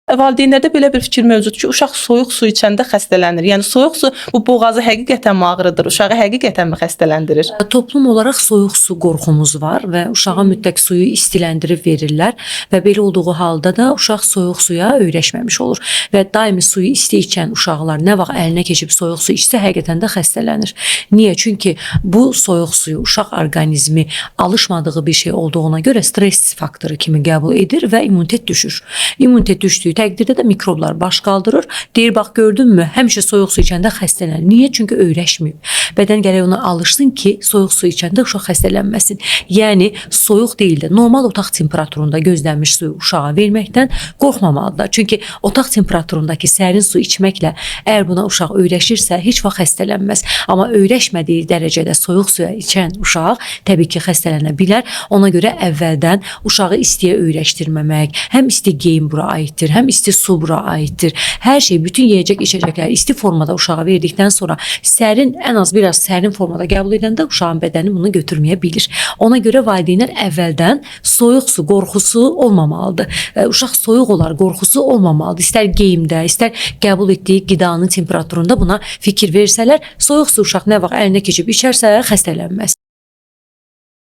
Valideynlərdə belə bir fikir mövcuddur ki, uşaq soyuq su içəndə xəstələnir. Yəni soyuq su bu boğazı həqiqətənmi ağrıdır, uşağı həqiqətənmi xəstələndirir? Toplum olaraq soyuq su qorxumuz var və uşağa mütləq suyu istiləndirib verirlər və belə olduğu halda da uşaq soyuq suya öyrəşməmiş olur və daimi suyu isti içən uşaqlar nə vaxt əlinə keçib soyuq su içsə həqiqətən də xəstələnir. Niyə? Çünki bu soyuq suyu uşaq orqanizmi alışmadığı bir şey olduğuna görə stress faktoru kimi qəbul edir və immunitet düşür. İmmunitet düşdüyü təqdirdə də mikroblar baş qaldırır. Deyir, bax gördünmü, həmişə soyuq su içəndə xəstələnir. Niyə? Çünki öyrəşməyib. Bədən gərək ona alışsın ki, soyuq su içəndə uşaq xəstələnməsin. Yəni soyuq deyil də normal otaq temperaturunda gözlənmiş suyu uşağa verməkdən qorxmamalıdır. Çünki otaq temperaturundakı sərin su içməklə əgər buna uşaq öyrəşirsə heç vaxt xəstələnməz. Amma öyrəşmədiyi dərəcədə soyuq suya içən uşaq təbii ki, xəstələnə bilər. Ona görə əvvəldən uşağı istiyə öyrəşdirməmək, həm isti geyim bura aiddir, həm isti su bura aiddir. Hər şey, bütün yeyəcək, içəcəkləri isti formada uşağa verdikdən sonra sərin, ən az biraz sərin formada qəbul edəndə uşağın bədəni bunu götürməyə bilir. Ona görə valideynlər əvvəldən soyuq su qorxusu olmamalıdır. Uşaq soyuq olar qorxusu olmamalıdır. İstər geyimdə, istər qəbul etdiyi qidanın temperaturunda buna fikir versələr, soyuq su uşaq nə vaxt əlinə keçib içərsə xəstələnməz.